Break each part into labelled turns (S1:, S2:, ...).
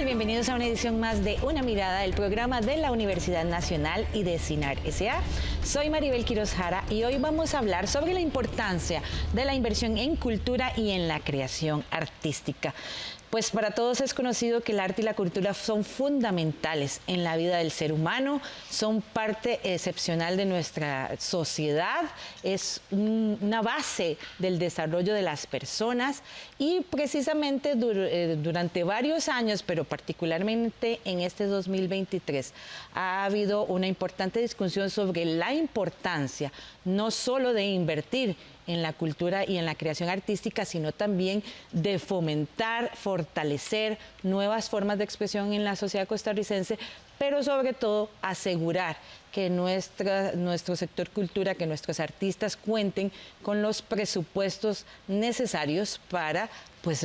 S1: tal? Bienvenidos a una edición más de Una Mirada, del programa de la Universidad Nacional y de CINAR S.A. Soy Maribel Quiroz Jara y hoy vamos a hablar sobre la importancia de la inversión en cultura y en la creación artística. Pues para todos es conocido que el arte y la cultura son fundamentales en la vida del ser humano, son parte excepcional de nuestra sociedad, es una base del desarrollo de las personas y precisamente durante varios años, pero particularmente en este 2023, ha habido una importante discusión sobre la importancia no solo de invertir en la cultura y en la creación artística, sino también de fomentar, fortalecer nuevas formas de expresión en la sociedad costarricense, pero sobre todo asegurar que nuestro sector cultura, que nuestros artistas cuenten con los presupuestos necesarios para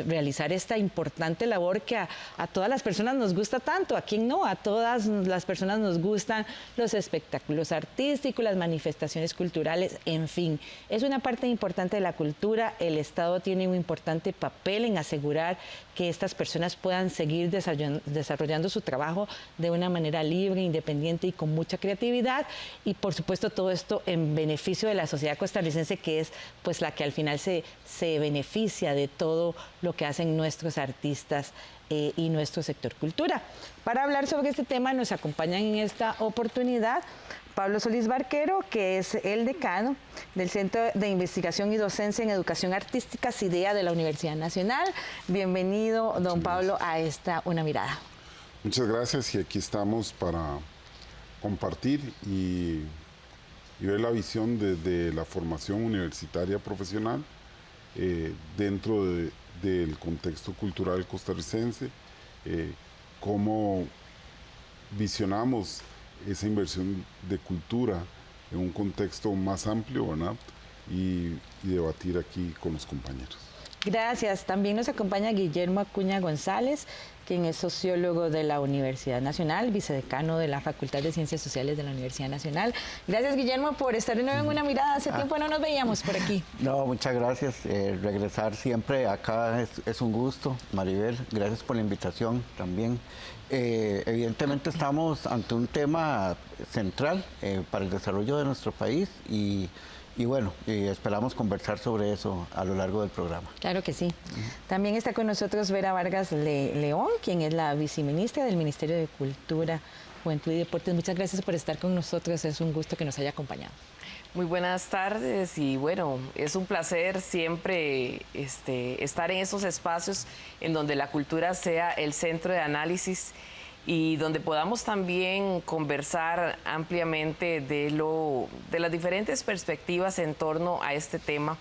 S1: realizar esta importante labor que a todas las personas nos gusta tanto. ¿A quién no? A todas las personas nos gustan los espectáculos artísticos, las manifestaciones culturales, en fin. Es una parte importante de la cultura. El Estado tiene un importante papel en asegurar que estas personas puedan seguir desarrollando su trabajo de una manera libre, independiente y con mucha creatividad. Y por supuesto todo esto en beneficio de la sociedad costarricense, que es pues la que al final se beneficia de todo lo que hacen nuestros artistas y nuestro sector cultura. Para hablar sobre este tema nos acompañan en esta oportunidad Pablo Solís Barquero, que es el decano del Centro de Investigación y Docencia en Educación Artística, CIDEA, de la Universidad Nacional. Bienvenido, don Pablo, a esta Una Mirada.
S2: Muchas gracias, y aquí estamos para compartir y ver la visión desde la formación universitaria profesional dentro del contexto cultural costarricense, cómo visionamos esa inversión de cultura en un contexto más amplio, ¿verdad? Y debatir aquí con los compañeros.
S1: Gracias. También nos acompaña Guillermo Acuña González, quien es sociólogo de la Universidad Nacional, vicedecano de la Facultad de Ciencias Sociales de la Universidad Nacional. Gracias, Guillermo, por estar de nuevo en Una Mirada. Hace tiempo no nos veíamos por aquí.
S3: No, muchas gracias. Regresar siempre acá es un gusto. Maribel, gracias por la invitación también. Evidentemente estamos ante un tema central para el desarrollo de nuestro país y bueno, esperamos conversar sobre eso a lo largo del programa.
S1: Claro que sí. También está con nosotros Vera Vargas León, quien es la viceministra del Ministerio de Cultura, Juventud y Deportes. Muchas gracias por estar con nosotros. Es un gusto que nos haya acompañado.
S4: Muy buenas tardes y bueno, es un placer siempre estar en esos espacios en donde la cultura sea el centro de análisis y donde podamos también conversar ampliamente de las diferentes perspectivas en torno a este tema.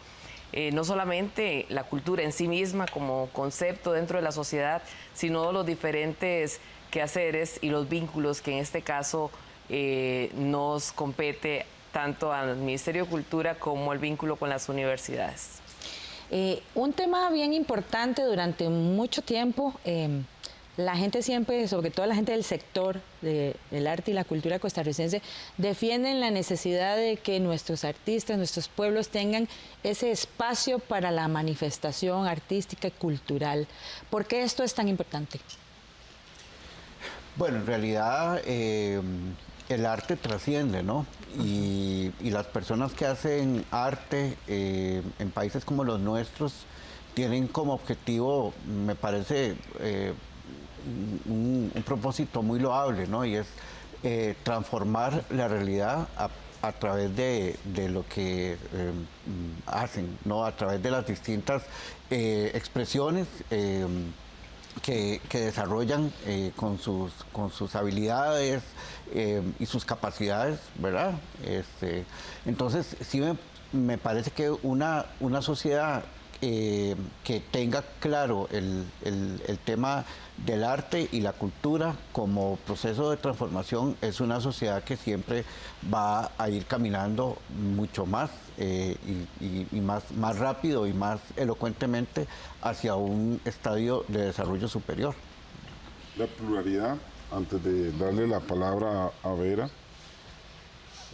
S4: No solamente la cultura en sí misma como concepto dentro de la sociedad, sino los diferentes quehaceres y los vínculos que en este caso nos compete tanto al Ministerio de Cultura como el vínculo con las universidades.
S1: Un tema bien importante durante mucho tiempo. La gente siempre, sobre todo la gente del sector del arte y la cultura costarricense, defienden la necesidad de que nuestros artistas, nuestros pueblos tengan ese espacio para la manifestación artística y cultural. ¿Por qué esto es tan importante?
S3: Bueno, en realidad el arte trasciende, ¿no? Y las personas que hacen arte en países como los nuestros tienen como objetivo, me parece, un propósito muy loable, ¿no? Y es transformar la realidad a través de lo que hacen, ¿no? A través de las distintas expresiones que desarrollan con sus habilidades y sus capacidades, ¿verdad? Entonces, sí me parece que una sociedad que tenga claro el tema del arte y la cultura como proceso de transformación es una sociedad que siempre va a ir caminando mucho más y más rápido y más elocuentemente hacia un estadio de desarrollo superior.
S2: La pluralidad, antes de darle la palabra a Vera,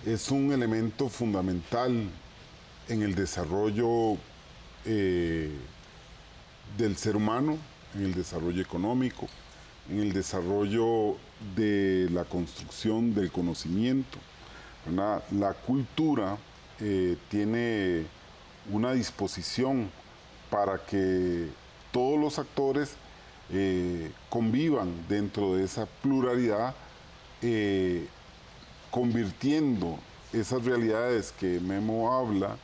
S2: es un elemento fundamental en el desarrollo del ser humano, en el desarrollo económico, en el desarrollo de la construcción del conocimiento, ¿verdad? La cultura tiene una disposición para que todos los actores convivan dentro de esa pluralidad, convirtiendo esas realidades que Memo habla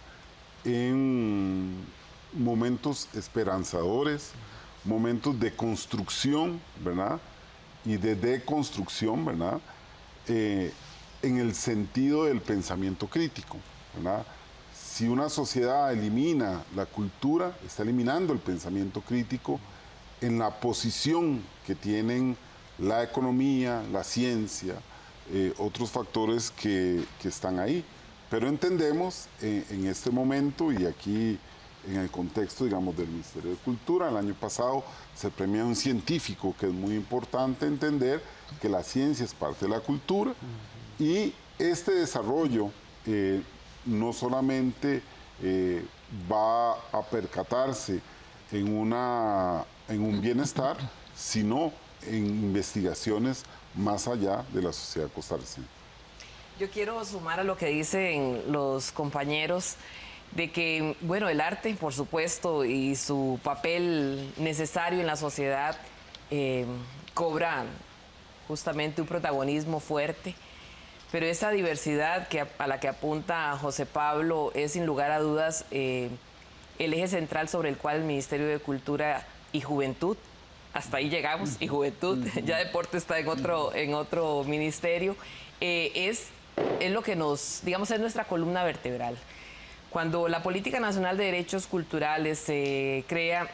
S2: en momentos esperanzadores, momentos de construcción, ¿verdad? Y de deconstrucción, ¿verdad? En el sentido del pensamiento crítico, ¿verdad? Si una sociedad elimina la cultura, está eliminando el pensamiento crítico en la posición que tienen la economía, la ciencia, otros factores que están ahí. Pero entendemos en este momento, y aquí en el contexto, digamos, del Ministerio de Cultura, el año pasado se premia a un científico, que es muy importante entender que la ciencia es parte de la cultura, y este desarrollo no solamente va a percatarse en un bienestar, sino en investigaciones más allá de la sociedad costarricense.
S4: Yo quiero sumar a lo que dicen los compañeros de que, bueno, el arte, por supuesto, y su papel necesario en la sociedad cobra justamente un protagonismo fuerte, pero esa diversidad a la que apunta José Pablo es, sin lugar a dudas, el eje central sobre el cual el Ministerio de Cultura y Juventud, hasta ahí llegamos, y Juventud, ya Deporte está en otro ministerio, es lo que nos, digamos, es nuestra columna vertebral. Cuando la Política Nacional de Derechos Culturales se crea,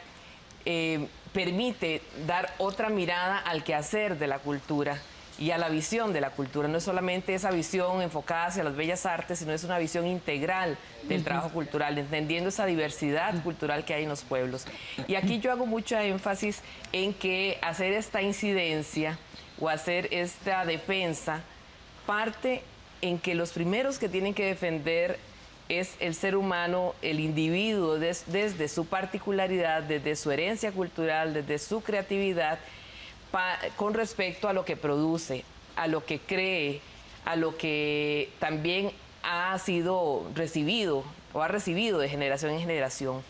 S4: permite dar otra mirada al quehacer de la cultura y a la visión de la cultura. No es solamente esa visión enfocada hacia las bellas artes, sino es una visión integral del trabajo cultural, entendiendo esa diversidad cultural que hay en los pueblos. Y aquí yo hago mucho énfasis en que hacer esta incidencia o hacer esta defensa parte en que los primeros que tienen que defender es el ser humano, el individuo, desde su particularidad, desde su herencia cultural, desde su creatividad, con respecto a lo que produce, a lo que cree, a lo que también ha sido recibido o ha recibido de generación en generación.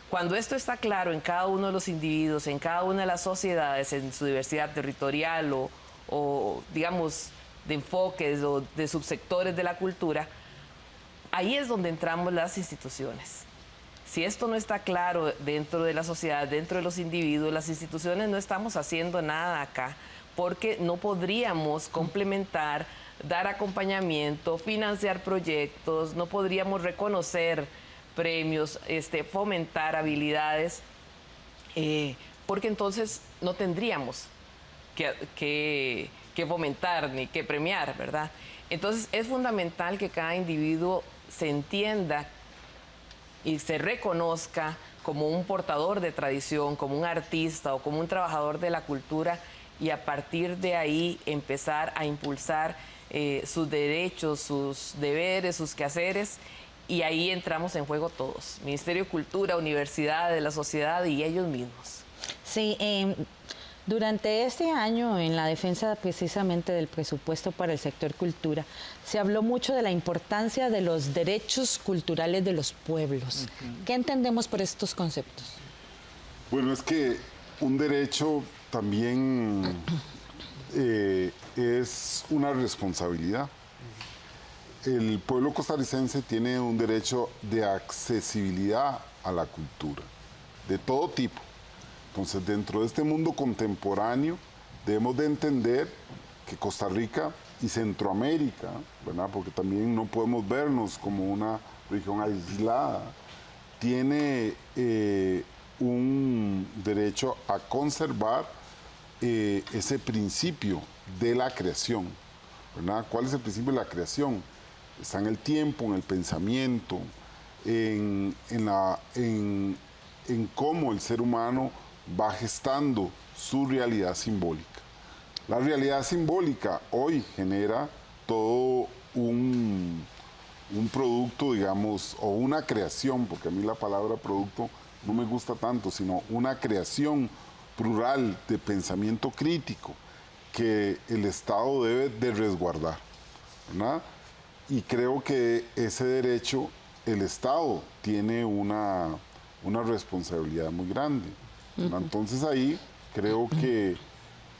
S4: Cuando esto está claro en cada uno de los individuos, en cada una de las sociedades, en su diversidad territorial o digamos, de enfoques o de subsectores de la cultura, ahí es donde entramos las instituciones. Si esto no está claro dentro de la sociedad, dentro de los individuos, las instituciones no estamos haciendo nada acá, porque no podríamos complementar, dar acompañamiento, financiar proyectos, no podríamos reconocer premios, fomentar habilidades, porque entonces no tendríamos que fomentar ni que premiar, ¿verdad? Entonces es fundamental que cada individuo se entienda y se reconozca como un portador de tradición, como un artista o como un trabajador de la cultura, y a partir de ahí empezar a impulsar sus derechos, sus deberes, sus quehaceres, y ahí entramos en juego todos, Ministerio de Cultura, universidades, la sociedad y ellos mismos.
S1: Sí, durante este año, en la defensa precisamente del presupuesto para el sector cultura, se habló mucho de la importancia de los derechos culturales de los pueblos. ¿Qué entendemos por estos conceptos?
S2: Bueno, es que un derecho también es una responsabilidad. El pueblo costarricense tiene un derecho de accesibilidad a la cultura, de todo tipo. Entonces, dentro de este mundo contemporáneo, debemos de entender que Costa Rica y Centroamérica, ¿verdad? Porque también no podemos vernos como una región aislada, tiene un derecho a conservar ese principio de la creación, ¿verdad? ¿Cuál es el principio de la creación? Está en el tiempo, en el pensamiento, en cómo el ser humano va gestando su realidad simbólica. La realidad simbólica hoy genera todo un producto, digamos, o una creación, porque a mí la palabra producto no me gusta tanto, sino una creación plural, de pensamiento crítico, que el Estado debe de resguardar, ¿verdad? Y creo que ese derecho el Estado tiene una responsabilidad muy grande. Entonces ahí creo que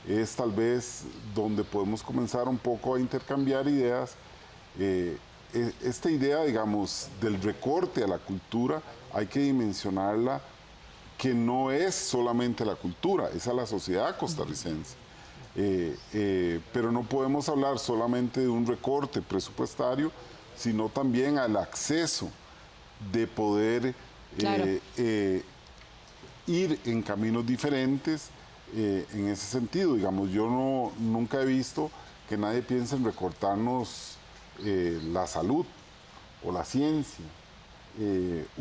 S2: es tal vez donde podemos comenzar un poco a intercambiar ideas. Esta idea, digamos, del recorte a la cultura, hay que dimensionarla, que no es solamente la cultura, es a la sociedad costarricense. Pero no podemos hablar solamente de un recorte presupuestario, sino también al acceso de poder ir en caminos diferentes en ese sentido. Digamos, yo nunca he visto que nadie piense en recortarnos la salud o la ciencia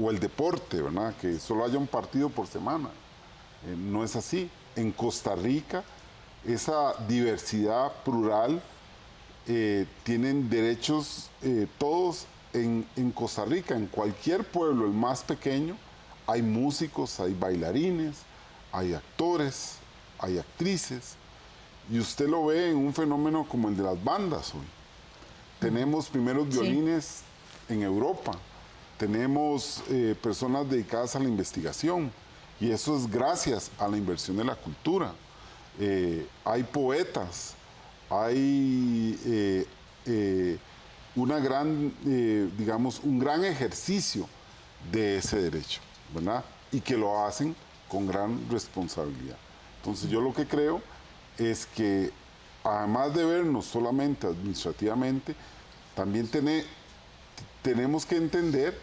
S2: o el deporte, ¿verdad? Que solo haya un partido por semana. No es así. En Costa Rica, esa diversidad plural tienen derechos todos en Costa Rica, en cualquier pueblo, el más pequeño, hay músicos, hay bailarines, hay actores, hay actrices, y usted lo ve en un fenómeno como el de las bandas hoy. Tenemos primeros violines en Europa, tenemos personas dedicadas a la investigación, y eso es gracias a la inversión de la cultura. Hay poetas, hay digamos, un gran ejercicio de ese derecho, ¿verdad? Y que lo hacen con gran responsabilidad. Entonces yo lo que creo es que además de vernos solamente administrativamente, también tenemos que entender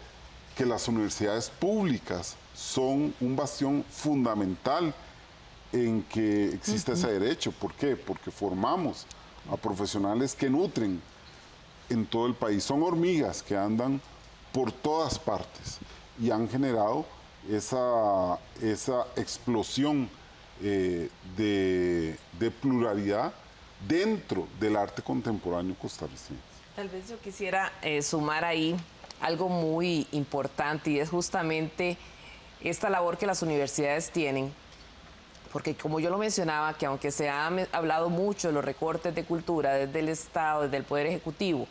S2: que las universidades públicas son un bastión fundamental en que exista ese derecho. ¿Por qué? Porque formamos a profesionales que nutren en todo el país. Son hormigas que andan por todas partes y han generado esa explosión de pluralidad dentro del arte contemporáneo costarricense.
S4: Tal vez yo quisiera sumar ahí algo muy importante, y es justamente esta labor que las universidades tienen, porque como yo lo mencionaba, que aunque se ha hablado mucho de los recortes de cultura desde el Estado, desde el Poder Ejecutivo,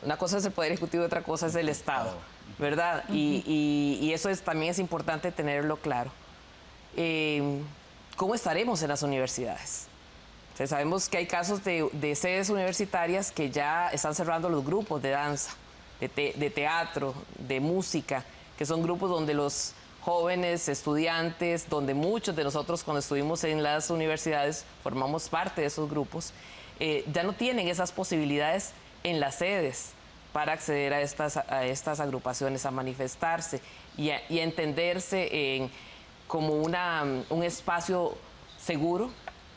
S4: una cosa es el Poder Ejecutivo y otra cosa es el Estado, ¿verdad? Y eso también es importante tenerlo claro. ¿Cómo estaremos en las universidades? O sea, sabemos que hay casos de sedes universitarias que ya están cerrando los grupos de danza, de teatro, de música, que son grupos donde los jóvenes, estudiantes, donde muchos de nosotros cuando estuvimos en las universidades formamos parte de esos grupos, ya no tienen esas posibilidades en las sedes para acceder a estas agrupaciones, a manifestarse y a entenderse como un espacio seguro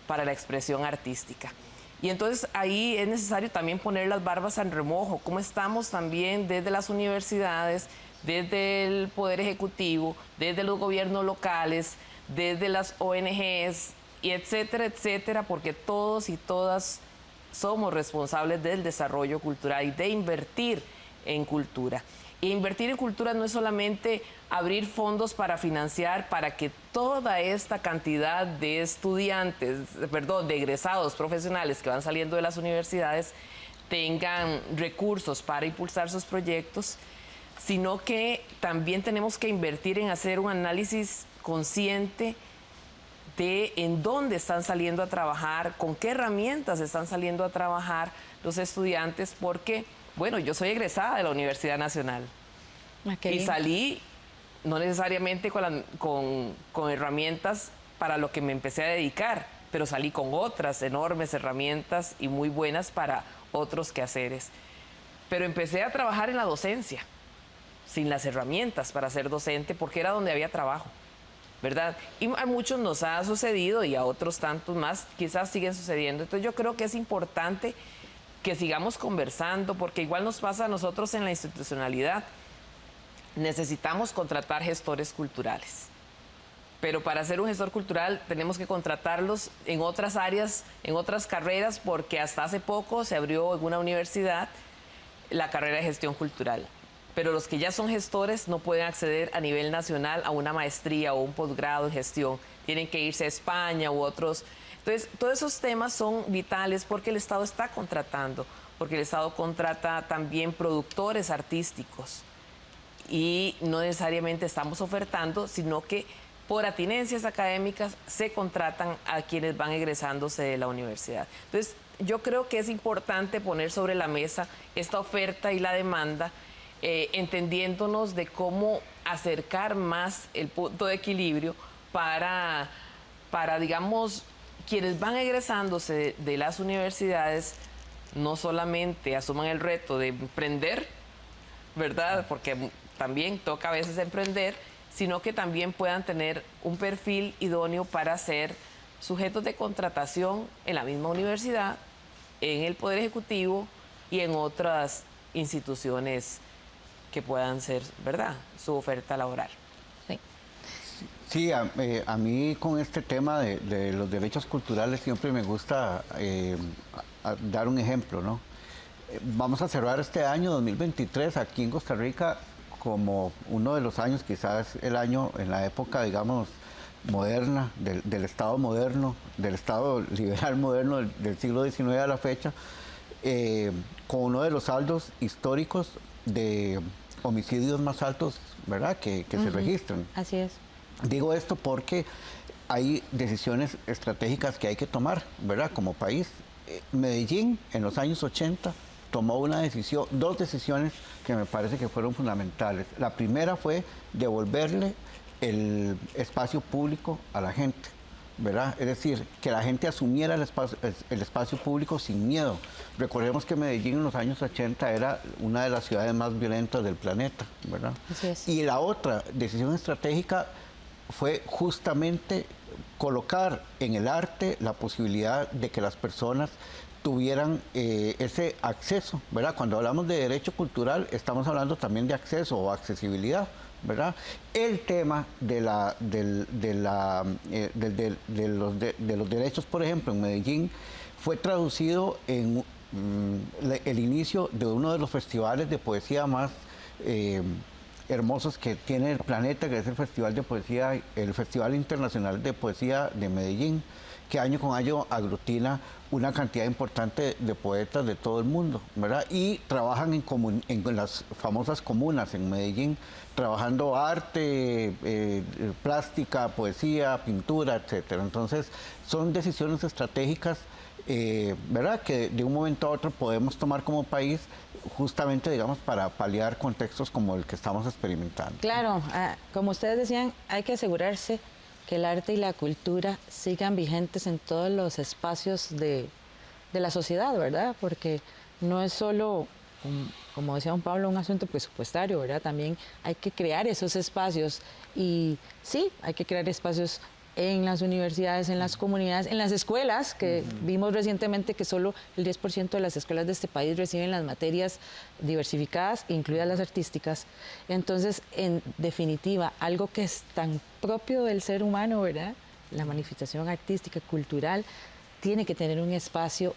S4: para la expresión artística. Y entonces ahí es necesario también poner las barbas en remojo, cómo estamos también desde las universidades, desde el Poder Ejecutivo, desde los gobiernos locales, desde las ONGs, y etcétera, etcétera, porque todos y todas somos responsables del desarrollo cultural y de invertir en cultura. E invertir en cultura no es solamente abrir fondos para financiar, para que toda esta cantidad de estudiantes, de egresados profesionales que van saliendo de las universidades tengan recursos para impulsar sus proyectos, sino que también tenemos que invertir en hacer un análisis consciente de en dónde están saliendo a trabajar, con qué herramientas están saliendo a trabajar los estudiantes, porque, bueno, yo soy egresada de la Universidad Nacional y salí no necesariamente con herramientas para lo que me empecé a dedicar, pero salí con otras enormes herramientas y muy buenas para otros quehaceres. Pero empecé a trabajar en la docencia, sin las herramientas para ser docente, porque era donde había trabajo, ¿verdad? Y a muchos nos ha sucedido y a otros tantos más quizás siguen sucediendo. Entonces yo creo que es importante que sigamos conversando, porque igual nos pasa a nosotros en la institucionalidad. Necesitamos contratar gestores culturales, pero para ser un gestor cultural tenemos que contratarlos en otras áreas, en otras carreras, porque hasta hace poco se abrió en una universidad la carrera de gestión cultural. Pero los que ya son gestores no pueden acceder a nivel nacional a una maestría o un posgrado en gestión. tienen que irse a España u otros. Entonces, todos esos temas son vitales porque el Estado está contratando, porque el Estado contrata también productores artísticos y no necesariamente estamos ofertando, sino que por atinencias académicas se contratan a quienes van egresándose de la universidad. Entonces, yo creo que es importante poner sobre la mesa esta oferta y la demanda, entendiéndonos de cómo acercar más el punto de equilibrio para digamos, quienes van egresándose de las universidades no solamente asuman el reto de emprender, ¿verdad? Porque también toca a veces emprender, sino que también puedan tener un perfil idóneo para ser sujetos de contratación en la misma universidad, en el Poder Ejecutivo y en otras instituciones que puedan ser, ¿verdad?, su oferta laboral.
S1: Sí.
S3: Sí, a mí con este tema de los derechos culturales siempre me gusta dar un ejemplo, ¿no? Vamos a cerrar este año 2023 aquí en Costa Rica como uno de los años, quizás el año en la época, digamos, moderna, del Estado moderno, del Estado liberal moderno del siglo XIX a la fecha, con uno de los saldos históricos de homicidios más altos, ¿verdad?, que se registran.
S1: Así es.
S3: Digo esto porque hay decisiones estratégicas que hay que tomar, ¿verdad?, como país. Medellín, en los años 80, tomó dos decisiones que me parece que fueron fundamentales. La primera fue devolverle el espacio público a la gente, ¿verdad? Es decir, que la gente asumiera el espacio público sin miedo. Recordemos que Medellín en los años 80 era una de las ciudades más violentas del planeta, ¿verdad?
S1: Así es.
S3: Y la otra decisión estratégica fue justamente colocar en el arte la posibilidad de que las personas tuvieran ese acceso, ¿verdad? Cuando hablamos de derecho cultural, estamos hablando también de acceso o accesibilidad, ¿verdad? El tema de los derechos, por ejemplo, en Medellín, fue traducido en el inicio de uno de los festivales de poesía más hermosos que tiene el planeta, que es el Festival de Poesía, el Festival Internacional de Poesía de Medellín, que año con año aglutina una cantidad importante de poetas de todo el mundo, ¿verdad? Y trabajan en las famosas comunas en Medellín, trabajando arte, plástica, poesía, pintura, etcétera. Entonces, son decisiones estratégicas, ¿verdad?, que de un momento a otro podemos tomar como país, justamente, digamos, para paliar contextos como el que estamos experimentando.
S1: Claro, como ustedes decían, hay que asegurarse que el arte y la cultura sigan vigentes en todos los espacios de la sociedad, ¿verdad? Porque no es solo, como decía don Pablo, un asunto presupuestario, ¿verdad? También hay que crear esos espacios y sí, hay que crear espacios en las universidades, en las comunidades, en las escuelas, que vimos recientemente que solo el 10% de las escuelas de este país reciben las materias diversificadas, incluidas las artísticas. Entonces, en definitiva, algo que es tan propio del ser humano, ¿verdad?, la manifestación artística, cultural, tiene que tener un espacio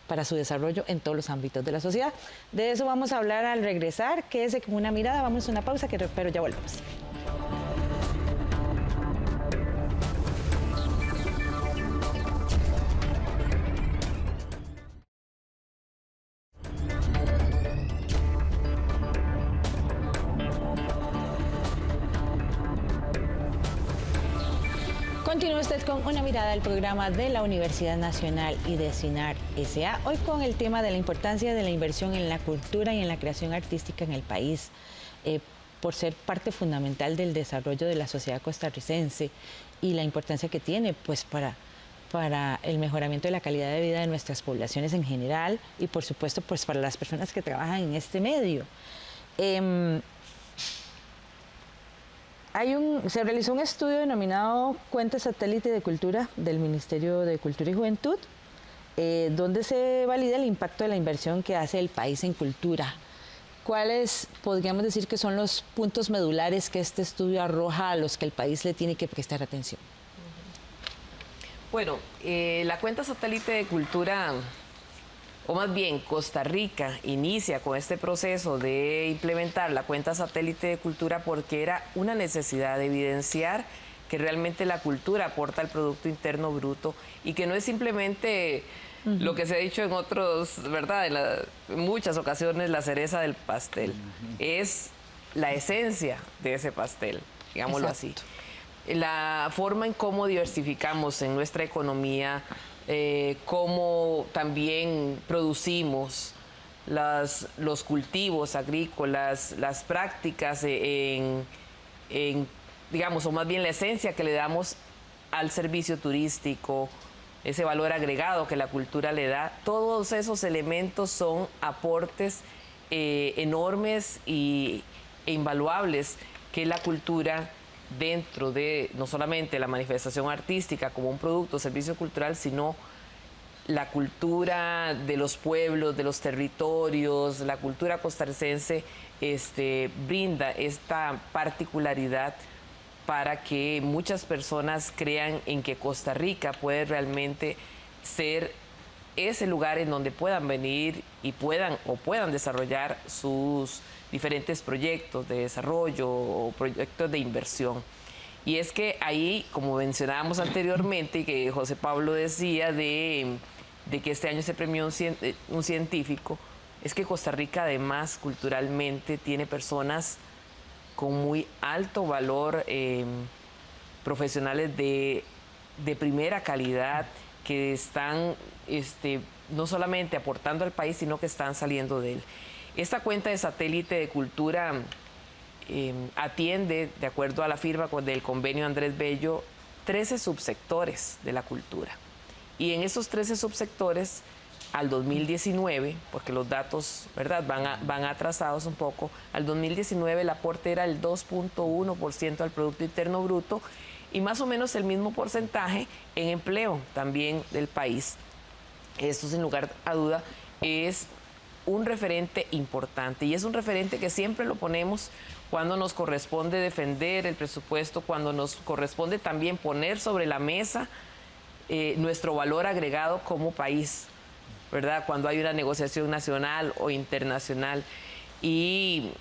S1: para su desarrollo en todos los ámbitos de la sociedad. De eso vamos a hablar al regresar. Quédese con una mirada, vamos a una pausa, pero ya volvemos. Continúa usted con una mirada al programa de la Universidad Nacional y de CINAR S.A. Hoy con el tema de la importancia de la inversión en la cultura y en la creación artística en el país, por ser parte fundamental del desarrollo de la sociedad costarricense y la importancia que tiene pues para el mejoramiento de la calidad de vida de nuestras poblaciones en general y por supuesto pues para las personas que trabajan en este medio. Se realizó un estudio denominado Cuenta Satélite de Cultura del Ministerio de Cultura y Juventud, donde se valida el impacto de la inversión que hace el país en cultura. ¿Cuáles podríamos decir que son los puntos medulares que este estudio arroja a los que el país le tiene que prestar atención?
S4: Bueno, la Cuenta Satélite de Cultura, o más bien Costa Rica, inicia con este proceso de implementar la Cuenta Satélite de Cultura porque era una necesidad de evidenciar que realmente la cultura aporta al Producto Interno Bruto y que no es simplemente lo que se ha dicho en otros, ¿verdad? En muchas ocasiones la cereza del pastel. Es la esencia de ese pastel, digámoslo así. La forma en cómo diversificamos en nuestra economía, cómo también producimos los cultivos agrícolas, las prácticas digamos, o más bien la esencia que le damos al servicio turístico, ese valor agregado que la cultura le da, todos esos elementos son aportes enormes e invaluables que la cultura, dentro de no solamente la manifestación artística como un producto o servicio cultural, sino la cultura de los pueblos, de los territorios, la cultura costarricense brinda esta particularidad para que muchas personas crean en que Costa Rica puede realmente ser ese lugar en donde puedan venir y puedan desarrollar sus diferentes proyectos de desarrollo o proyectos de inversión. Y es que ahí, como mencionábamos anteriormente, y que José Pablo decía de que este año se premió un científico, es que Costa Rica además culturalmente tiene personas con muy alto valor, profesionales de primera calidad, que están no solamente aportando al país, sino que están saliendo de él. Esta cuenta de satélite de cultura atiende, de acuerdo a la firma del convenio Andrés Bello, 13 subsectores de la cultura. Y en esos 13 subsectores, al 2019, porque los datos, ¿verdad?, van atrasados un poco, al 2019 el aporte era el 2.1% al Producto Interno Bruto y más o menos el mismo porcentaje en empleo también del país. Esto, sin lugar a duda, es un referente importante y es un referente que siempre lo ponemos cuando nos corresponde defender el presupuesto, cuando nos corresponde también poner sobre la mesa nuestro valor agregado como país, ¿verdad? Cuando hay una negociación nacional o internacional. Y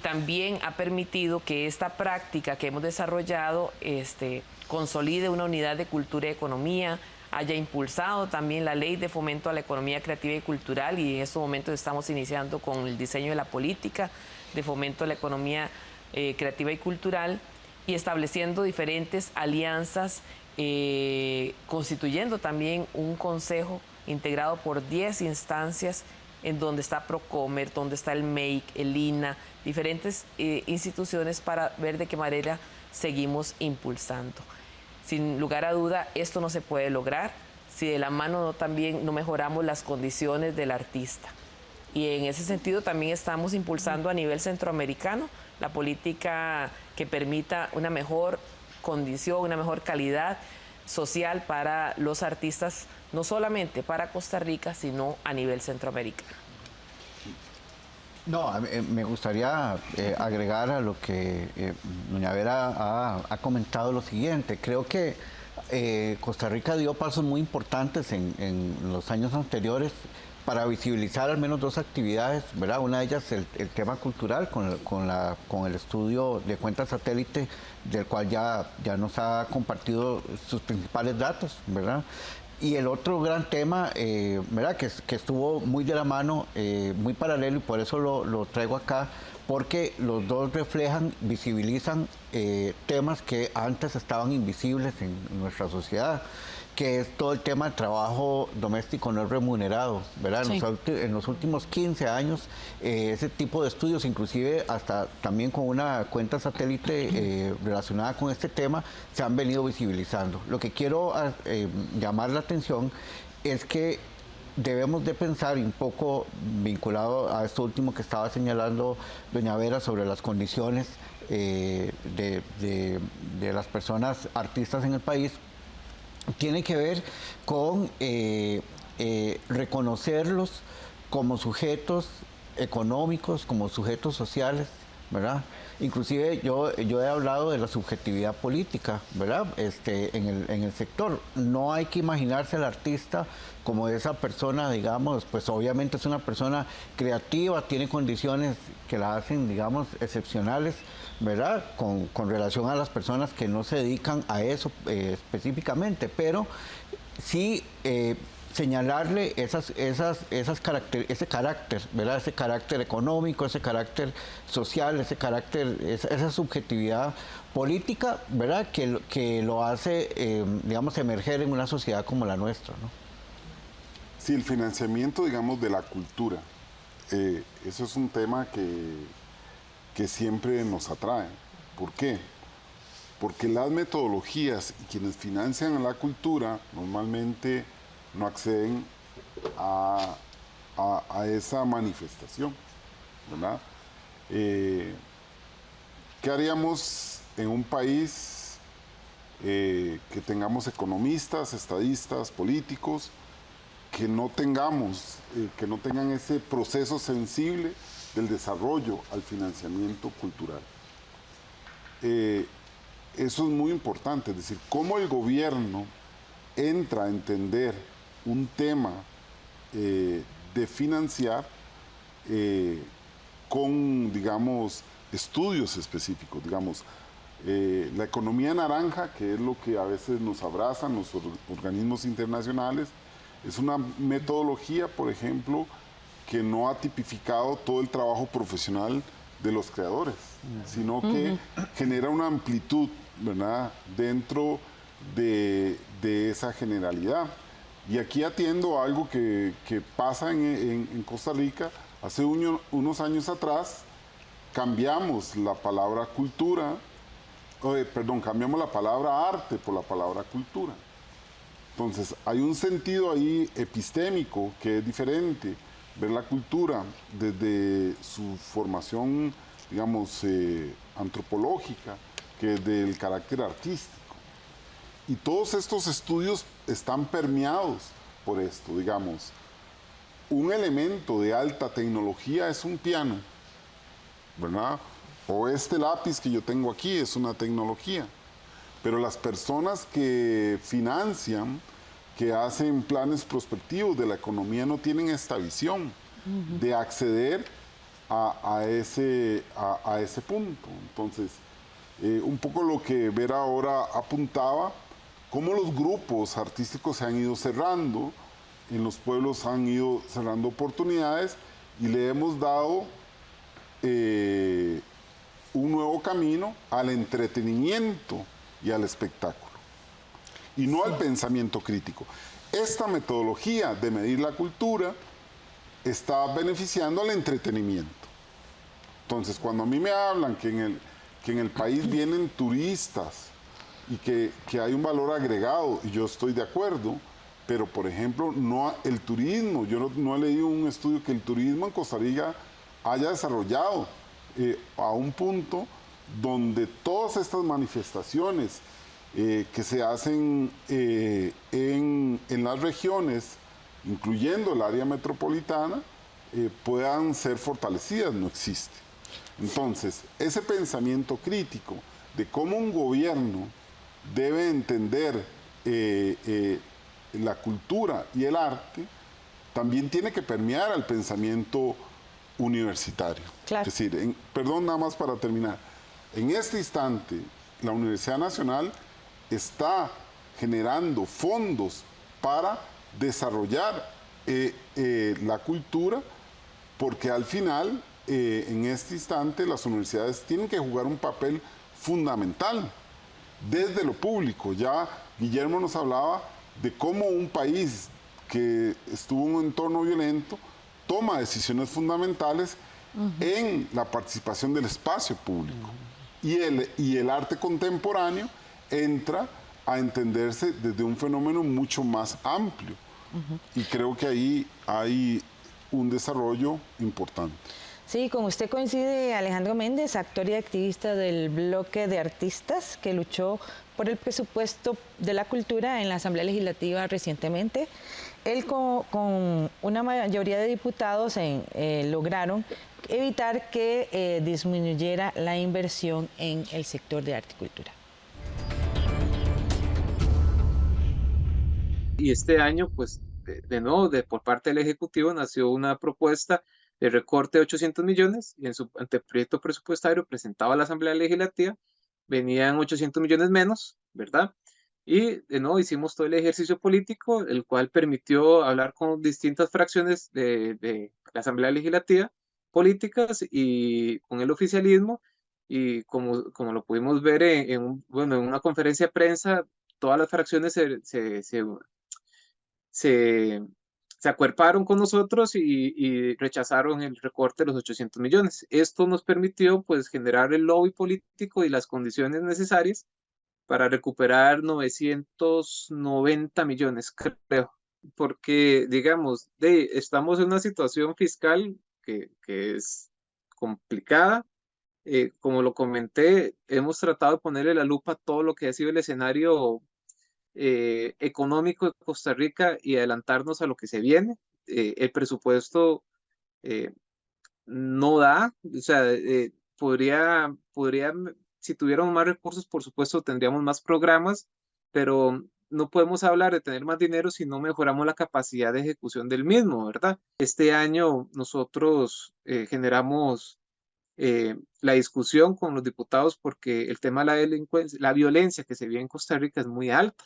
S4: también ha permitido que esta práctica que hemos desarrollado consolide una unidad de cultura y economía, haya impulsado también la ley de fomento a la economía creativa y cultural, y en estos momentos estamos iniciando con el diseño de la política de fomento a la economía creativa y cultural, y estableciendo diferentes alianzas, constituyendo también un consejo integrado por 10 instancias en donde está Procomer, donde está el MEIC, el INA, diferentes instituciones para ver de qué manera seguimos impulsando. Sin lugar a duda, esto no se puede lograr si de la mano también no mejoramos las condiciones del artista. Y en ese sentido también estamos impulsando a nivel centroamericano la política que permita una mejor condición, una mejor calidad social para los artistas, no solamente para Costa Rica, sino a nivel centroamericano.
S3: No, me gustaría agregar a lo que doña Vera ha comentado lo siguiente. Creo que Costa Rica dio pasos muy importantes en los años anteriores para visibilizar al menos dos actividades, ¿verdad? Una de ellas el tema cultural con el estudio de cuenta satélite, del cual ya nos ha compartido sus principales datos, ¿verdad? Y el otro gran tema, ¿verdad?, que estuvo muy de la mano, muy paralelo, y por eso lo traigo acá, porque los dos reflejan, visibilizan temas que antes estaban invisibles en nuestra sociedad, que es todo el tema del trabajo doméstico no remunerado, ¿verdad? Sí. En los últimos 15 años, ese tipo de estudios, inclusive hasta también con una cuenta satélite relacionada con este tema, se han venido visibilizando. Lo que quiero llamar la atención es que debemos de pensar, y un poco vinculado a esto último que estaba señalando doña Vera sobre las condiciones de las personas artistas en el país, tiene que ver con reconocerlos como sujetos económicos, como sujetos sociales, ¿verdad? Inclusive yo he hablado de la subjetividad política, ¿verdad? En el sector. No hay que imaginarse al artista como esa persona, digamos, pues obviamente es una persona creativa, tiene condiciones que la hacen, digamos, excepcionales, ¿verdad? Con relación a las personas que no se dedican a eso específicamente, pero sí señalarle ese carácter, ¿verdad? Ese carácter económico, ese carácter social, ese carácter, esa subjetividad política, ¿verdad? Que lo hace, digamos, emerger en una sociedad como la nuestra, ¿no?
S2: Sí, el financiamiento, digamos, de la cultura. Eso es un tema que siempre nos atrae. ¿Por qué? Porque las metodologías y quienes financian a la cultura normalmente no acceden a esa manifestación, ¿verdad? ¿Qué haríamos en un país que tengamos economistas, estadistas, políticos, que no tengan ese proceso sensible del desarrollo al financiamiento cultural? Eso es muy importante, es decir, cómo el gobierno entra a entender un tema de financiar con, digamos, estudios específicos, digamos, la economía naranja, que es lo que a veces nos abrazan los organismos internacionales, es una metodología, por ejemplo, que no ha tipificado todo el trabajo profesional de los creadores, sino que genera una amplitud, ¿verdad?, dentro de esa generalidad. Y aquí atiendo a algo que pasa en Costa Rica. Hace unos años atrás cambiamos la palabra cultura, cambiamos la palabra arte por la palabra cultura. Entonces, hay un sentido ahí epistémico que es diferente, ver la cultura desde su formación, digamos, antropológica, que del carácter artístico. Y todos estos estudios están permeados por esto, digamos. Un elemento de alta tecnología es un piano, ¿verdad? O este lápiz que yo tengo aquí es una tecnología. Pero las personas que financian, que hacen planes prospectivos de la economía, no tienen esta visión de acceder a ese punto. Entonces, un poco lo que Vera ahora apuntaba, cómo los grupos artísticos se han ido cerrando, en los pueblos han ido cerrando oportunidades y le hemos dado un nuevo camino al entretenimiento y al espectáculo, y no al pensamiento crítico. Esta metodología de medir la cultura está beneficiando al entretenimiento. Entonces, cuando a mí me hablan que en el país vienen turistas y que hay un valor agregado, y yo estoy de acuerdo, pero por ejemplo, el turismo, yo no he leído un estudio que el turismo en Costa Rica haya desarrollado a un punto donde todas estas manifestaciones que se hacen en las regiones, incluyendo el área metropolitana, puedan ser fortalecidas, no existe. Entonces, ese pensamiento crítico de cómo un gobierno debe entender la cultura y el arte, también tiene que permear al pensamiento universitario.
S1: Claro.
S2: Es decir, perdón, nada más para terminar. En este instante, la Universidad Nacional está generando fondos para desarrollar la cultura, porque al final, en este instante, las universidades tienen que jugar un papel fundamental desde lo público. Ya Guillermo nos hablaba de cómo un país que estuvo en un entorno violento toma decisiones fundamentales en la participación del espacio público. Y el arte contemporáneo entra a entenderse desde un fenómeno mucho más amplio. Y creo que ahí hay un desarrollo importante.
S1: Sí, con usted coincide Alejandro Méndez, actor y activista del bloque de artistas que luchó por el presupuesto de la cultura en la Asamblea Legislativa recientemente. Él con una mayoría de diputados lograron evitar que disminuyera la inversión en el sector de arte y cultura.
S5: Y este año, pues, de nuevo, por parte del Ejecutivo nació una propuesta de recorte de 800 millones y en su anteproyecto presupuestario presentado a la Asamblea Legislativa venían 800 millones menos, ¿verdad? Y de nuevo hicimos todo el ejercicio político, el cual permitió hablar con distintas fracciones de la Asamblea Legislativa, políticas y con el oficialismo. Y como lo pudimos ver bueno, en una conferencia de prensa, todas las fracciones se, se acuerparon con nosotros y rechazaron el recorte de los 800 millones. Esto nos permitió pues generar el lobby político y las condiciones necesarias para recuperar 990 millones, creo, porque digamos, estamos en una situación fiscal que es complicada. Como lo comenté, hemos tratado de ponerle la lupa a todo lo que ha sido el escenario económico de Costa Rica y adelantarnos a lo que se viene. El presupuesto no da, o sea, si tuviéramos más recursos, por supuesto, tendríamos más programas, pero no podemos hablar de tener más dinero si no mejoramos la capacidad de ejecución del mismo, ¿verdad? Este año nosotros generamos la discusión con los diputados porque el tema de la delincuencia, la violencia que se vive en Costa Rica es muy alta.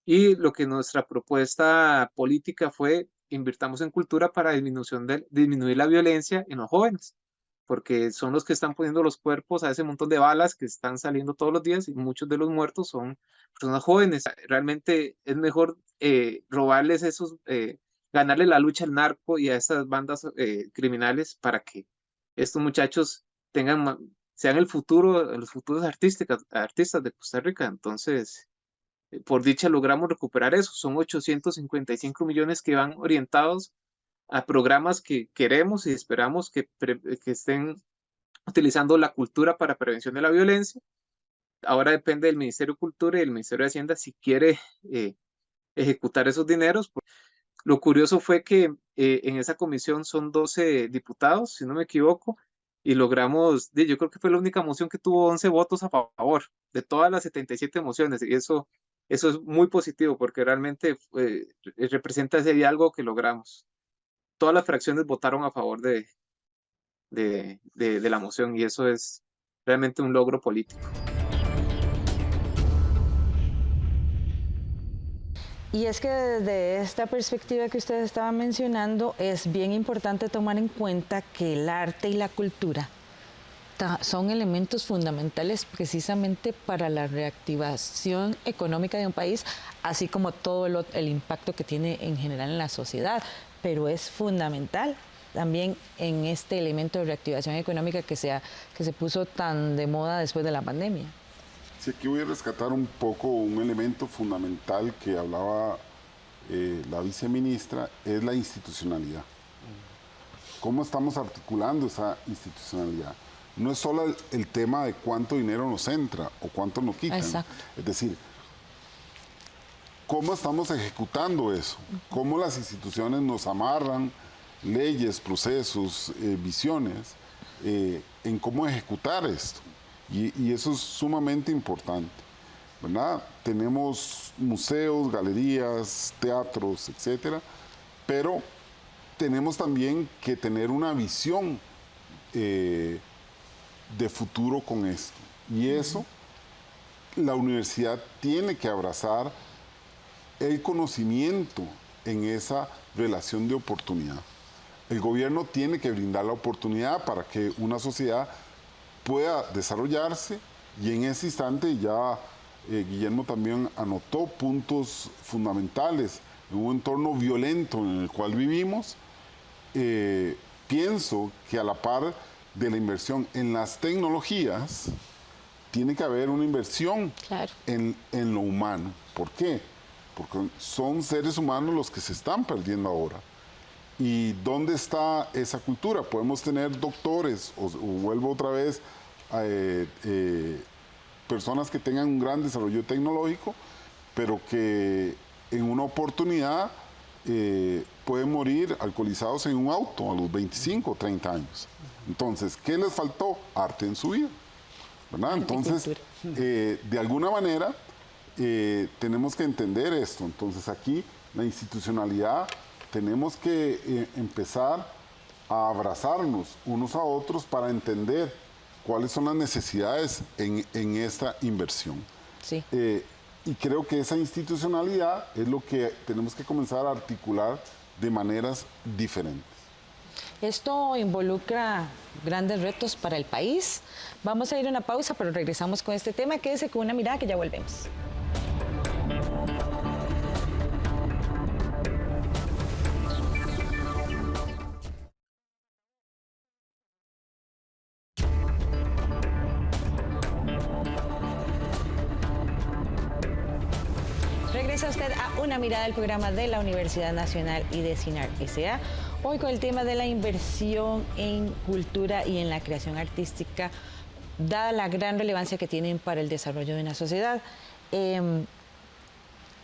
S5: Y lo que nuestra propuesta política fue, invirtamos en cultura para disminuir la violencia en los jóvenes, porque son los que están poniendo los cuerpos a ese montón de balas que están saliendo todos los días y muchos de los muertos son personas jóvenes. Realmente es mejor robarles ganarle la lucha al narco y a esas bandas criminales para que estos muchachos sean los futuros artistas de Costa Rica. Entonces, por dicha logramos recuperar eso. Son 855 millones que van orientados a programas que queremos y esperamos que estén utilizando la cultura para prevención de la violencia. Ahora depende del Ministerio de Cultura y del Ministerio de Hacienda si quiere ejecutar esos dineros. Lo curioso fue que en esa comisión son 12 diputados, si no me equivoco, y logramos, yo creo que fue la única moción que tuvo 11 votos a favor de todas las 77 mociones, y eso es muy positivo porque realmente representa ese diálogo que logramos. Todas las fracciones votaron a favor de la moción y eso es realmente un logro político.
S1: Y es que desde esta perspectiva que ustedes estaban mencionando, es bien importante tomar en cuenta que el arte y la cultura son elementos fundamentales precisamente para la reactivación económica de un país, así como todo el impacto que tiene en general en la sociedad, pero es fundamental también en este elemento de reactivación económica que se puso tan de moda después de la pandemia.
S2: Sí, aquí voy a rescatar un poco un elemento fundamental que hablaba la viceministra, es la institucionalidad. ¿Cómo estamos articulando esa institucionalidad? No es solo el tema de cuánto dinero nos entra o cuánto nos quitan. Exacto. Es decir, ¿cómo estamos ejecutando eso? ¿Cómo las instituciones nos amarran leyes, procesos, visiones en cómo ejecutar esto? Y eso es sumamente importante, ¿verdad? Tenemos museos, galerías, teatros, etcétera, pero tenemos también que tener una visión de futuro con esto. Y eso, la universidad tiene que abrazar el conocimiento en esa relación de oportunidad. El gobierno tiene que brindar la oportunidad para que una sociedad pueda desarrollarse y en ese instante ya Guillermo también anotó puntos fundamentales en un entorno violento en el cual vivimos. Pienso que a la par de la inversión en las tecnologías, tiene que haber una inversión en lo humano. ¿Por qué? Porque son seres humanos los que se están perdiendo ahora. ¿Y dónde está esa cultura? Podemos tener doctores, o vuelvo otra vez, personas que tengan un gran desarrollo tecnológico, pero que en una oportunidad pueden morir alcoholizados en un auto a los 25 o 30 años. Entonces, ¿qué les faltó? Arte en su vida, ¿verdad? Entonces, de alguna manera, tenemos que entender esto. Entonces, aquí, la institucionalidad, tenemos que empezar a abrazarnos unos a otros para entender cuáles son las necesidades en esta inversión.
S1: Sí.
S2: Y creo que esa institucionalidad es lo que tenemos que comenzar a articular de maneras diferentes.
S1: Esto involucra grandes retos para el país. Vamos a ir a una pausa, pero regresamos con este tema. Quédese con una mirada que ya volvemos. Regresa usted a Una Mirada, del programa de la Universidad Nacional y de CINAR S.A. Hoy con el tema de la inversión en cultura y en la creación artística, dada la gran relevancia que tienen para el desarrollo de una sociedad. En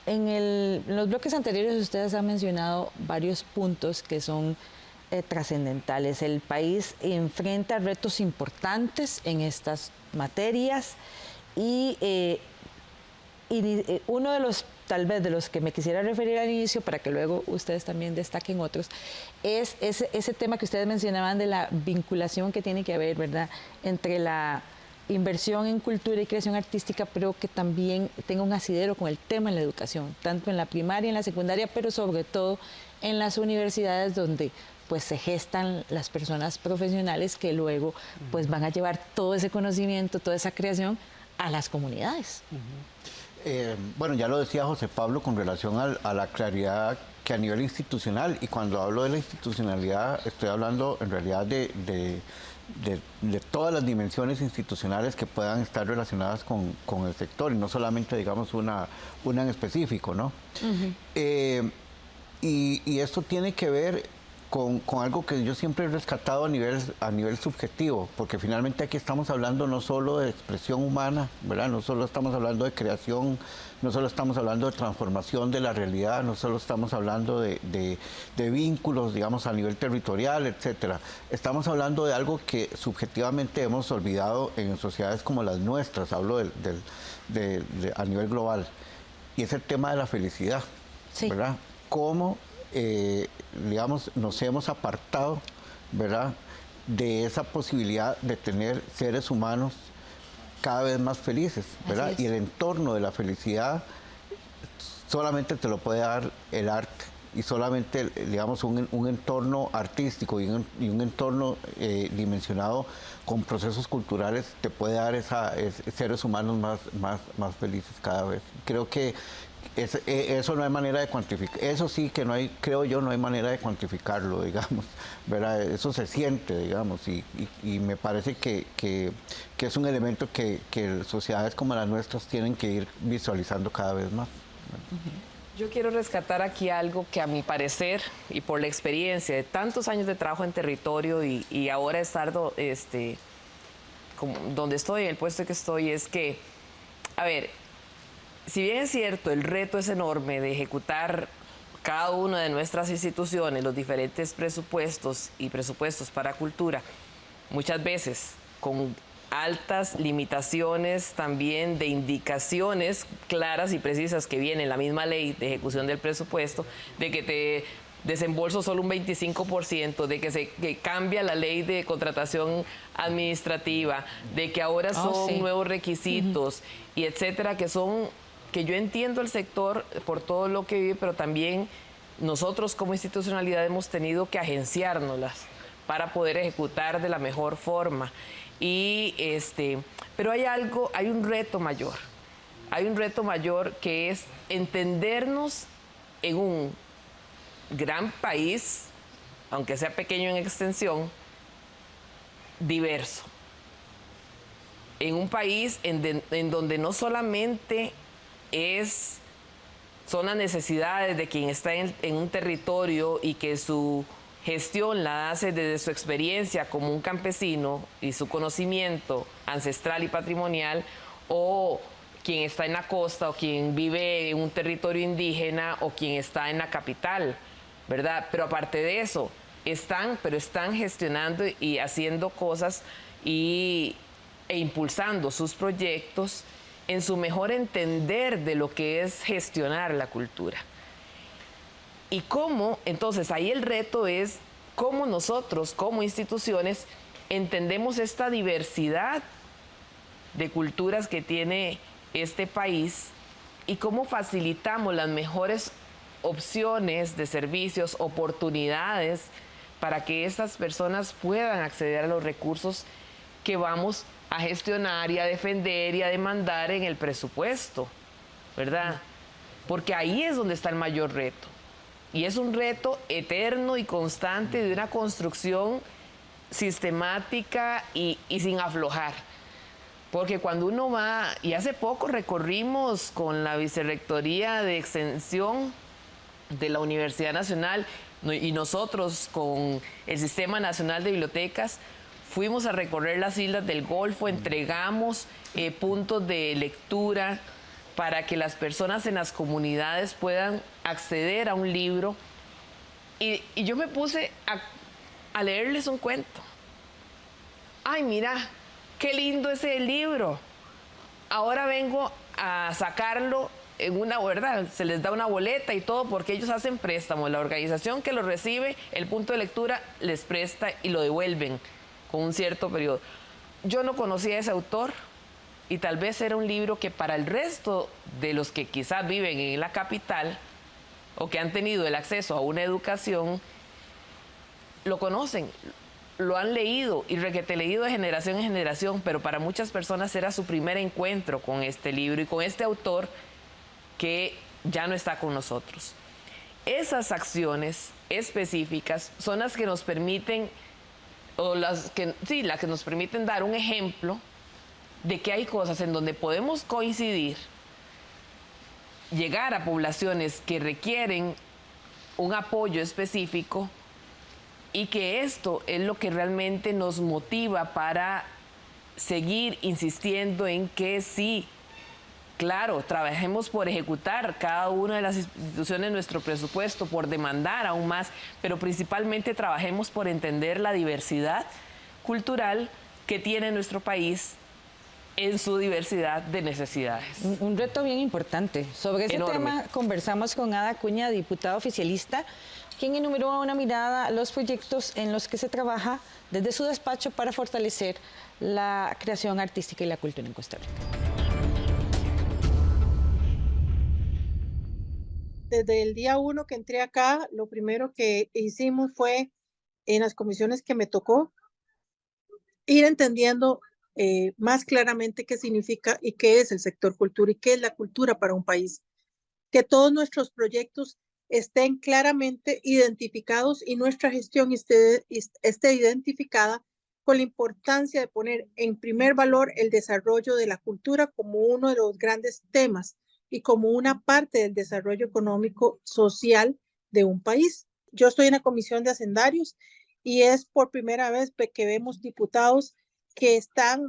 S1: los bloques anteriores ustedes han mencionado varios puntos que son trascendentales. El país enfrenta retos importantes en estas materias y uno de los, tal vez, de los que me quisiera referir al inicio, para que luego ustedes también destaquen otros, es ese tema que ustedes mencionaban de la vinculación que tiene que haber, ¿verdad?, entre la inversión en cultura y creación artística, pero que también tenga un asidero con el tema en la educación, tanto en la primaria, en la secundaria, pero sobre todo en las universidades, donde pues se gestan las personas profesionales que luego pues van a llevar todo ese conocimiento, toda esa creación a las comunidades.
S3: Bueno, ya lo decía José Pablo con relación a la claridad que a nivel institucional, y cuando hablo de la institucionalidad estoy hablando en realidad de todas las dimensiones institucionales que puedan estar relacionadas con el sector, y no solamente, digamos, una en específico, ¿no? Y esto tiene que ver con algo que yo siempre he rescatado a nivel subjetivo, porque finalmente aquí estamos hablando no solo de expresión humana, ¿verdad? No solo estamos hablando de creación, no solo estamos hablando de transformación de la realidad, no solo estamos hablando de vínculos, digamos, a nivel territorial, etcétera. Estamos hablando de algo que subjetivamente hemos olvidado en sociedades como las nuestras, hablo a nivel global, y es el tema de la felicidad, sí, ¿verdad? Cómo digamos, nos hemos apartado, ¿verdad?, de esa posibilidad de tener seres humanos cada vez más felices, ¿verdad? Y el entorno de la felicidad solamente te lo puede dar el arte, y solamente, digamos, un entorno artístico y un entorno dimensionado con procesos culturales te puede dar seres humanos más felices cada vez. Creo que eso no hay manera de cuantificar, eso sí que no hay, creo yo, no hay manera de cuantificarlo, digamos, ¿verdad? Eso se siente, digamos, y me parece que es un elemento que sociedades como las nuestras tienen que ir visualizando cada vez más.
S4: Yo quiero rescatar aquí algo que, a mi parecer, y por la experiencia de tantos años de trabajo en territorio y ahora estar donde estoy, en el puesto que estoy, es que, a ver, si bien es cierto, el reto es enorme de ejecutar cada una de nuestras instituciones, los diferentes presupuestos y presupuestos para cultura, muchas veces con altas limitaciones también de indicaciones claras y precisas que viene en la misma ley de ejecución del presupuesto, de que te desembolso solo un 25%, de que cambia la ley de contratación administrativa, de que ahora son nuevos requisitos, y etcétera, que yo entiendo el sector por todo lo que vive, pero también nosotros como institucionalidad hemos tenido que agenciárnoslas para poder ejecutar de la mejor forma. Pero hay un reto mayor que es entendernos en un gran país, aunque sea pequeño en extensión, diverso. En un país en donde no solamente son las necesidades de quien está en un territorio y que su gestión la hace desde su experiencia como un campesino y su conocimiento ancestral y patrimonial, o quien está en la costa o quien vive en un territorio indígena o quien está en la capital, ¿verdad? Pero aparte de eso, están gestionando y haciendo cosas e impulsando sus proyectos en su mejor entender de lo que es gestionar la cultura. Y cómo, entonces ahí el reto es cómo nosotros como instituciones entendemos esta diversidad de culturas que tiene este país y cómo facilitamos las mejores opciones de servicios, oportunidades para que estas personas puedan acceder a los recursos que vamos a gestionar y a defender y a demandar en el presupuesto, ¿verdad? Porque ahí es donde está el mayor reto. Y es un reto eterno y constante de una construcción sistemática y sin aflojar. Porque cuando uno va, y hace poco recorrimos con la Vicerrectoría de Extensión de la Universidad Nacional y nosotros con el Sistema Nacional de Bibliotecas, fuimos a recorrer las islas del Golfo, entregamos puntos de lectura para que las personas en las comunidades puedan acceder a un libro. Y yo me puse a leerles un cuento. Ay, mira, qué lindo ese libro. Ahora vengo a sacarlo en una, ¿verdad? Se les da una boleta y todo porque ellos hacen préstamos. La organización que lo recibe, el punto de lectura, les presta y lo devuelven con un cierto periodo. Yo no conocía a ese autor y tal vez era un libro que para el resto de los que quizás viven en la capital o que han tenido el acceso a una educación, lo conocen, lo han leído y requete leído de generación en generación, pero para muchas personas era su primer encuentro con este libro y con este autor que ya no está con nosotros. Esas acciones específicas son las que nos permiten, o las que nos permiten dar un ejemplo de que hay cosas en donde podemos coincidir, llegar a poblaciones que requieren un apoyo específico y que esto es lo que realmente nos motiva para seguir insistiendo en que sí, claro, trabajemos por ejecutar cada una de las instituciones nuestro presupuesto, por demandar aún más, pero principalmente trabajemos por entender la diversidad cultural que tiene nuestro país en su diversidad de necesidades.
S1: Un reto bien importante. Sobre ese tema conversamos con Ada Acuña, diputada oficialista, quien enumeró a una mirada los proyectos en los que se trabaja desde su despacho para fortalecer la creación artística y la cultura en Costa Rica.
S6: Desde el día 1 que entré acá, lo primero que hicimos fue, en las comisiones que me tocó, ir entendiendo más claramente qué significa y qué es el sector cultura y qué es la cultura para un país. Que todos nuestros proyectos estén claramente identificados y nuestra gestión esté identificada con la importancia de poner en primer valor el desarrollo de la cultura como uno de los grandes temas y como una parte del desarrollo económico social de un país. Yo estoy en la Comisión de Hacendarios y es por primera vez que vemos diputados que están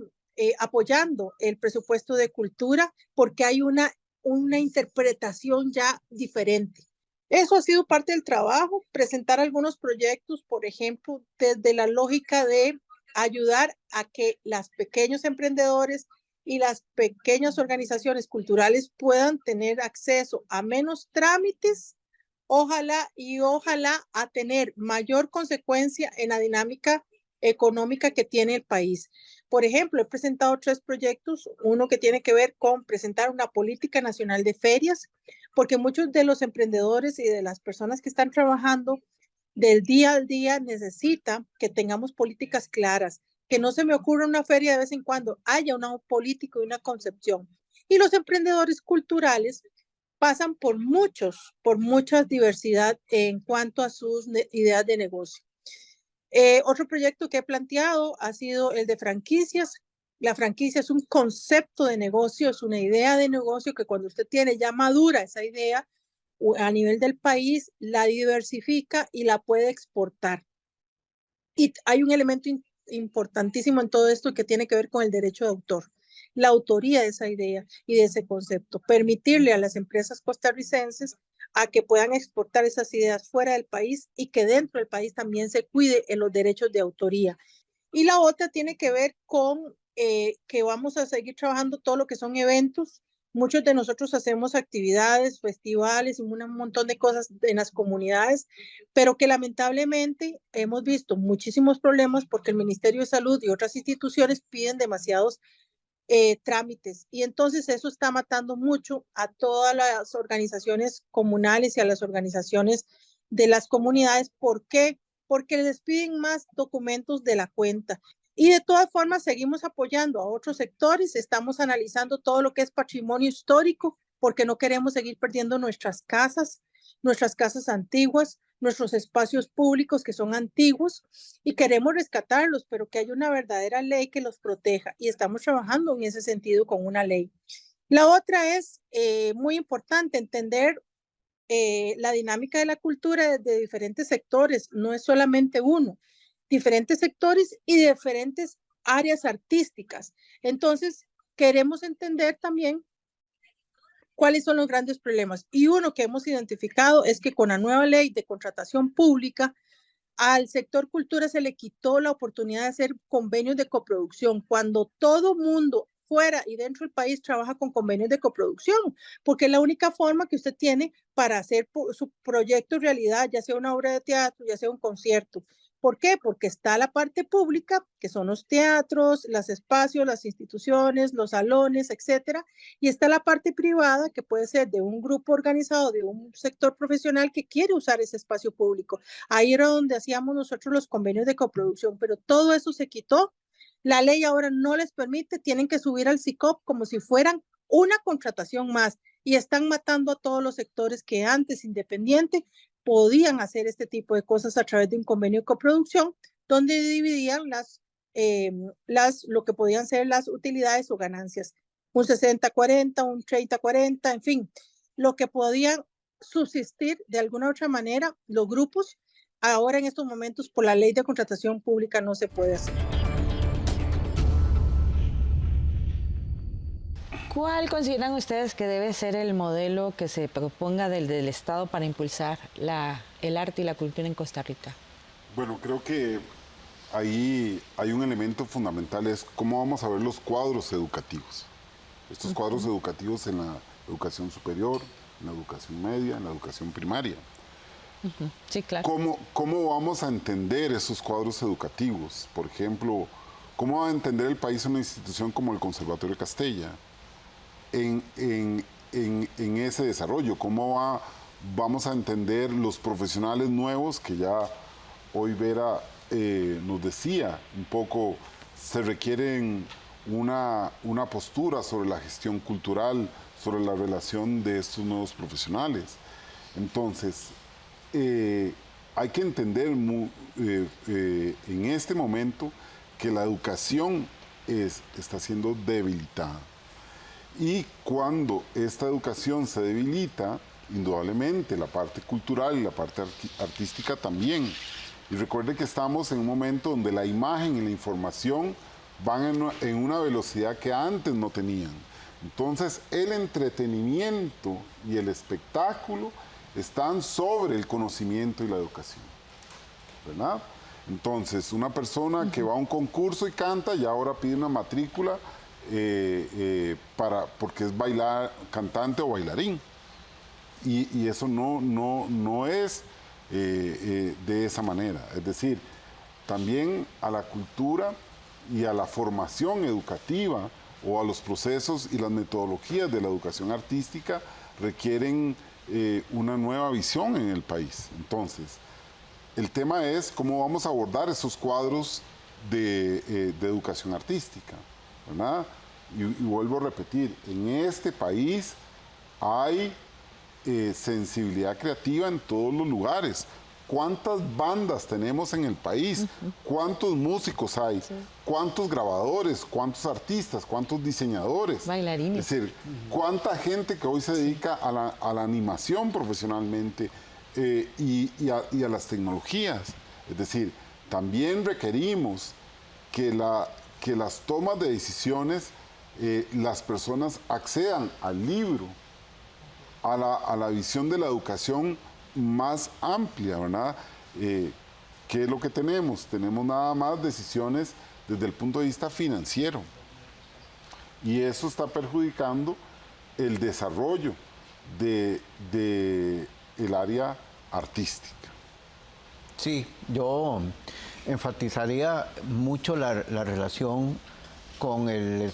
S6: apoyando el presupuesto de cultura porque hay una interpretación ya diferente. Eso ha sido parte del trabajo, presentar algunos proyectos, por ejemplo, desde la lógica de ayudar a que los pequeños emprendedores y las pequeñas organizaciones culturales puedan tener acceso a menos trámites, ojalá a tener mayor consecuencia en la dinámica económica que tiene el país. Por ejemplo, he presentado 3 proyectos, uno que tiene que ver con presentar una política nacional de ferias, porque muchos de los emprendedores y de las personas que están trabajando del día al día necesitan que tengamos políticas claras, que no se me ocurra una feria de vez en cuando, haya una política y una concepción. Y los emprendedores culturales pasan por mucha diversidad en cuanto a sus ideas de negocio. Otro proyecto que he planteado ha sido el de franquicias. La franquicia es un concepto de negocio, es una idea de negocio que cuando usted tiene ya madura esa idea a nivel del país, la diversifica y la puede exportar. Y hay un elemento importantísimo en todo esto que tiene que ver con el derecho de autor. la autoría de esa idea y de ese concepto. Permitirle a las empresas costarricenses a que puedan exportar esas ideas fuera del país y que dentro del país también se cuide en los derechos de autoría. Y la otra tiene que ver con que vamos a seguir trabajando todo lo que son eventos. Muchos de nosotros hacemos actividades, festivales y un montón de cosas en las comunidades, pero que lamentablemente hemos visto muchísimos problemas porque el Ministerio de Salud y otras instituciones piden demasiados trámites. Y entonces eso está matando mucho a todas las organizaciones comunales y a las organizaciones de las comunidades. ¿Por qué? Porque les piden más documentos de la cuenta. Y de todas formas seguimos apoyando a otros sectores, estamos analizando todo lo que es patrimonio histórico, porque no queremos seguir perdiendo nuestras casas antiguas, nuestros espacios públicos que son antiguos y queremos rescatarlos, pero que haya una verdadera ley que los proteja y estamos trabajando en ese sentido con una ley. La otra es muy importante entender la dinámica de la cultura de diferentes sectores, no es solamente uno, diferentes sectores y diferentes áreas artísticas. Entonces, queremos entender también cuáles son los grandes problemas. Y uno que hemos identificado es que con la nueva ley de contratación pública, al sector cultura se le quitó la oportunidad de hacer convenios de coproducción, cuando todo mundo fuera y dentro del país trabaja con convenios de coproducción, porque es la única forma que usted tiene para hacer su proyecto realidad, ya sea una obra de teatro, ya sea un concierto. ¿Por qué? Porque está la parte pública, que son los teatros, los espacios, las instituciones, los salones, etcétera, y está la parte privada, que puede ser de un grupo organizado, de un sector profesional que quiere usar ese espacio público. Ahí era donde hacíamos nosotros los convenios de coproducción, pero todo eso se quitó. La ley ahora no les permite, tienen que subir al SICOP como si fueran una contratación más y están matando a todos los sectores que antes independiente podían hacer este tipo de cosas a través de un convenio de coproducción donde dividían lo que podían ser las utilidades o ganancias, un 60-40, un 30-40, en fin, lo que podían subsistir de alguna u otra manera los grupos. Ahora en estos momentos por la ley de contratación pública no se puede hacer.
S1: ¿Cuál consideran ustedes que debe ser el modelo que se proponga del Estado para impulsar el arte y la cultura en Costa Rica?
S2: Bueno, creo que ahí hay un elemento fundamental, es cómo vamos a ver los cuadros educativos. Estos cuadros educativos en la educación superior, en la educación media, en la educación primaria.
S1: Sí, claro.
S2: ¿Cómo vamos a entender esos cuadros educativos? Por ejemplo, ¿cómo va a entender el país una institución como el Conservatorio de Castella en ese desarrollo? ¿Cómo vamos a entender los profesionales nuevos que ya hoy Vera nos decía un poco, se requieren una postura sobre la gestión cultural, sobre la relación de estos nuevos profesionales? Entonces, hay que entender en este momento que la educación está siendo debilitada. Y cuando esta educación se debilita, indudablemente la parte cultural y la parte artística también. Y recuerde que estamos en un momento donde la imagen y la información van en una velocidad que antes no tenían. Entonces, el entretenimiento y el espectáculo están sobre el conocimiento y la educación, ¿verdad? Entonces, una persona que va a un concurso y canta y ahora pide una matrícula porque es cantante o bailarín. Y eso no es de esa manera. Es decir, también a la cultura y a la formación educativa o a los procesos y las metodologías de la educación artística requieren una nueva visión en el país. Entonces, el tema es cómo vamos a abordar esos cuadros de educación artística, ¿verdad? Y vuelvo a repetir, en este país hay sensibilidad creativa en todos los lugares. ¿Cuántas bandas tenemos en el país? ¿Cuántos músicos hay? ¿Cuántos grabadores? ¿Cuántos artistas? ¿Cuántos diseñadores?
S1: Bailarines.
S2: Es decir, ¿cuánta gente que hoy se dedica a la animación profesionalmente y a las tecnologías? Es decir, también requerimos que las tomas de decisiones las personas accedan al libro, a la visión de la educación más amplia, ¿verdad? ¿Qué es lo que tenemos? Tenemos nada más decisiones desde el punto de vista financiero. Y eso está perjudicando el desarrollo del área artística.
S3: Sí, yo enfatizaría mucho la relación con el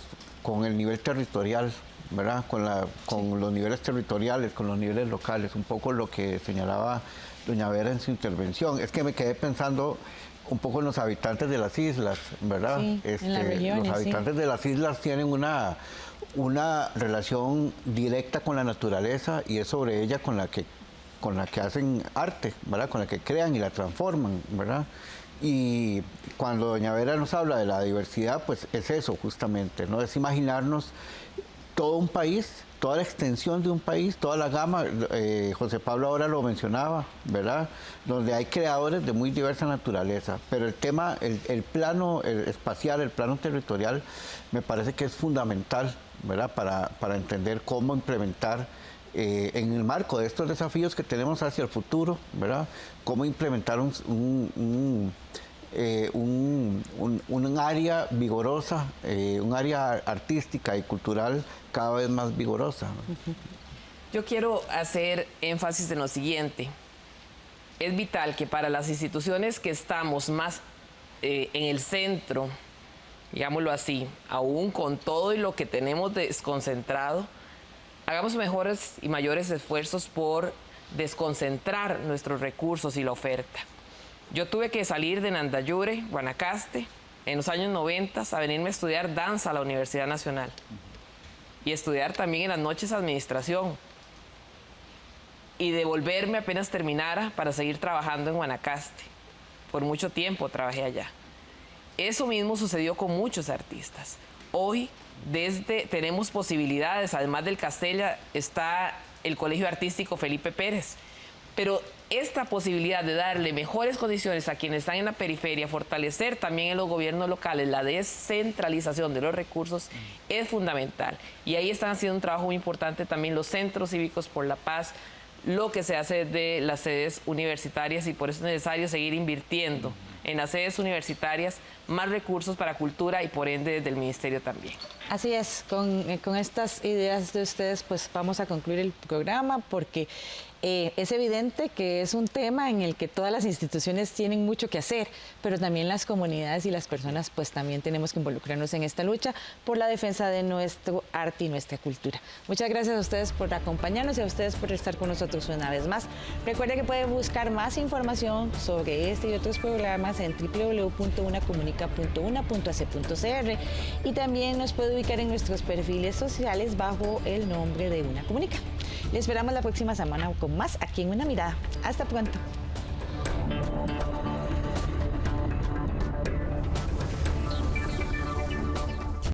S3: nivel territorial, ¿verdad? Con los niveles territoriales, con los niveles locales, un poco lo que señalaba doña Vera en su intervención. Es que me quedé pensando un poco en los habitantes de las islas, ¿verdad?
S1: Sí, en las regiones,
S3: los habitantes de las islas tienen una relación directa con la naturaleza y es sobre ella con la que hacen arte, ¿verdad? Con la que crean y la transforman, ¿verdad? Y cuando doña Vera nos habla de la diversidad, pues es eso justamente, ¿no? Es imaginarnos todo un país, toda la extensión de un país, toda la gama, José Pablo ahora lo mencionaba, ¿verdad? Donde hay creadores de muy diversa naturaleza, pero el tema, el plano espacial, el plano territorial, me parece que es fundamental, ¿verdad? Para entender cómo implementar en el marco de estos desafíos que tenemos hacia el futuro, ¿verdad? Cómo implementar un área vigorosa, un área artística y cultural cada vez más vigorosa.
S4: Yo quiero hacer énfasis en lo siguiente. Es vital que para las instituciones que estamos más en el centro, digámoslo así, aún con todo y lo que tenemos desconcentrado, hagamos mejores y mayores esfuerzos por desconcentrar nuestros recursos y la oferta. Yo tuve que salir de Nandayure, Guanacaste, en los años 90 a venirme a estudiar danza a la Universidad Nacional y estudiar también en las noches administración y devolverme apenas terminara para seguir trabajando en Guanacaste. Por mucho tiempo trabajé allá. Eso mismo sucedió con muchos artistas. Hoy tenemos posibilidades, además del Castella está el Colegio Artístico Felipe Pérez, pero esta posibilidad de darle mejores condiciones a quienes están en la periferia, fortalecer también en los gobiernos locales la descentralización de los recursos es fundamental. Y ahí están haciendo un trabajo muy importante también los centros cívicos por la paz, lo que se hace de las sedes universitarias y por eso es necesario seguir invirtiendo en las sedes universitarias más recursos para cultura y por ende desde el ministerio también.
S1: Así es, con estas ideas de ustedes pues vamos a concluir el programa porque es evidente que es un tema en el que todas las instituciones tienen mucho que hacer, pero también las comunidades y las personas pues también tenemos que involucrarnos en esta lucha por la defensa de nuestro arte y nuestra cultura. Muchas gracias a ustedes por acompañarnos y a ustedes por estar con nosotros una vez más. Recuerde que puede buscar más información sobre este y otros programas en www.unacomunica.una.ac.cr y también nos puede ubicar en nuestros perfiles sociales bajo el nombre de Una Comunica. Le esperamos la próxima semana con más aquí en Una Mirada. Hasta pronto.